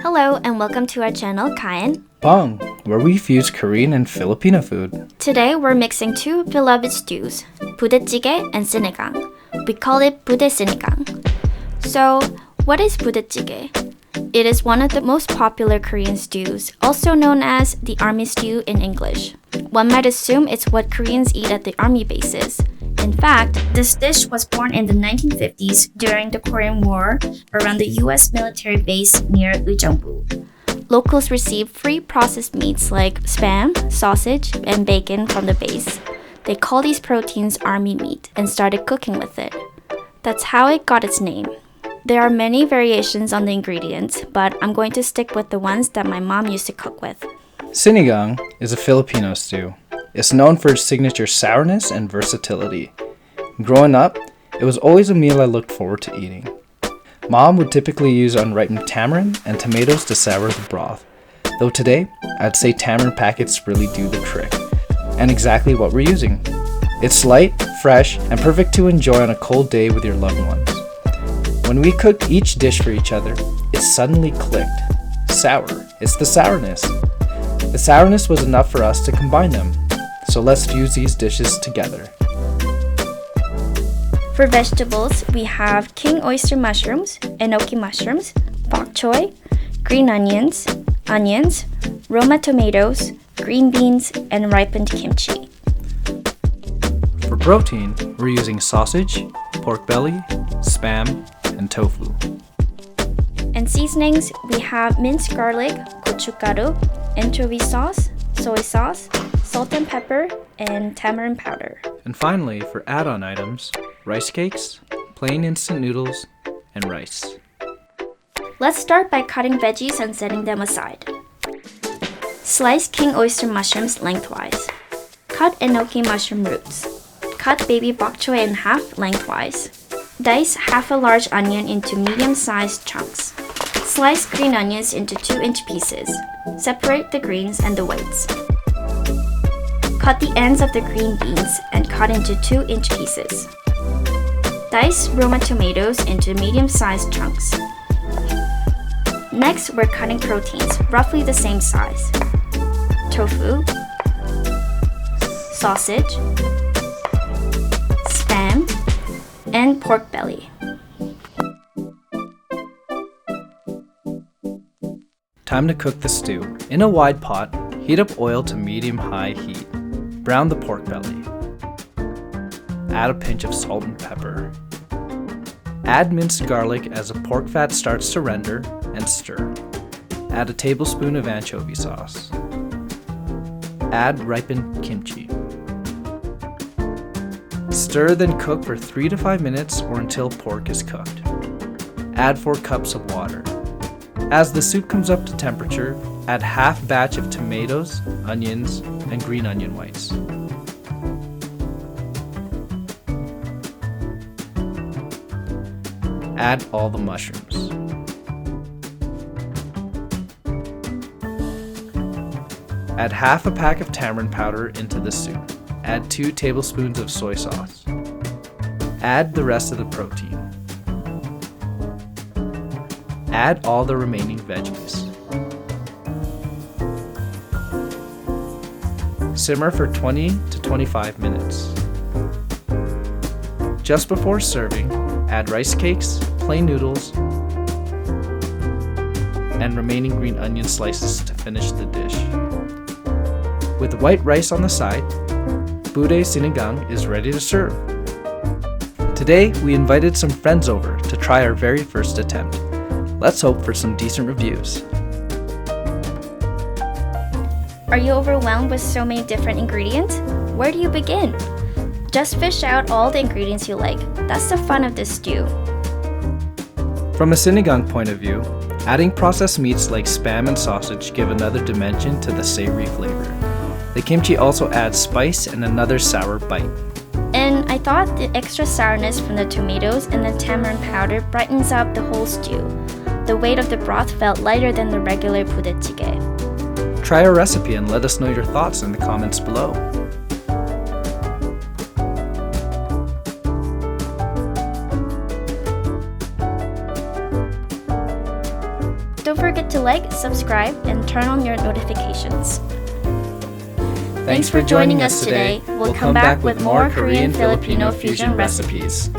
Hello and welcome to our channel Kain Bang, where we fuse Korean and Filipino food. Today we're mixing two beloved stews, Budae Jjigae and Sinigang. We call it Budae Sinigang. So, what is Budae Jjigae? It is one of the most popular Korean stews, also known as the army stew in English. One might assume it's what Koreans eat at the army bases. In fact, this dish was born in the 1950s during the Korean War around the US military base near Uijongbu. Locals received free processed meats like spam, sausage, and bacon from the base. They call these proteins army meat and started cooking with it. That's how it got its name. There are many variations on the ingredients, but I'm going to stick with the ones that my mom used to cook with. Sinigang is a Filipino stew. It's known for its signature sourness and versatility. Growing up, it was always a meal I looked forward to eating. Mom would typically use unripened tamarind and tomatoes to sour the broth, though today, I'd say tamarind packets really do the trick, and exactly what we're using. It's light, fresh, and perfect to enjoy on a cold day with your loved ones. When we cooked each dish for each other, it suddenly clicked. Sour. It's the sourness. The sourness was enough for us to combine them. So let's fuse these dishes together. For vegetables, we have king oyster mushrooms, enoki mushrooms, bok choy, green onions, Roma tomatoes, green beans, and ripened kimchi. For protein, we're using sausage, pork belly, spam, and tofu. And seasonings, we have minced garlic, gochugaru, anchovy sauce, soy sauce, salt and pepper, and tamarind powder. And finally, for add-on items, rice cakes, plain instant noodles, and rice. Let's start by cutting veggies and setting them aside. Slice king oyster mushrooms lengthwise. Cut enoki mushroom roots. Cut baby bok choy in half lengthwise. Dice half a large onion into medium-sized chunks. Slice green onions into 2-inch pieces. Separate the greens and the whites. Cut the ends of the green beans and cut into 2-inch pieces. Dice Roma tomatoes into medium-sized chunks. Next, we're cutting proteins, roughly the same size. Tofu, sausage, spam, and pork belly. Time to cook the stew. In a wide pot, heat up oil to medium-high heat. Brown the pork belly. Add a pinch of salt and pepper. Add minced garlic as the pork fat starts to render and stir. Add a tablespoon of anchovy sauce. Add ripened kimchi. Stir, then cook for 3 to 5 minutes or until pork is cooked. Add 4 cups of water. As the soup comes up to temperature, add half batch of tomatoes, onions, and green onion whites. Add all the mushrooms. Add half a pack of tamarind powder into the soup. Add 2 tablespoons of soy sauce. Add the rest of the protein. Add all the remaining veggies. Simmer for 20 to 25 minutes. Just before serving, add rice cakes, plain noodles, and remaining green onion slices to finish the dish. With white rice on the side, Budae Sinigang is ready to serve. Today, we invited some friends over to try our very first attempt. Let's hope for some decent reviews. Are you overwhelmed with so many different ingredients? Where do you begin? Just fish out all the ingredients you like. That's the fun of this stew. From a sinigang point of view, adding processed meats like spam and sausage give another dimension to the savory flavor. The kimchi also adds spice and another sour bite. And I thought the extra sourness from the tomatoes and the tamarind powder brightens up the whole stew. The weight of the broth felt lighter than the regular Budae Jjigae. Try our recipe and let us know your thoughts in the comments below. Don't forget to like, subscribe, and turn on your notifications. Thanks for joining us today. We'll come back with more Korean Filipino fusion recipes.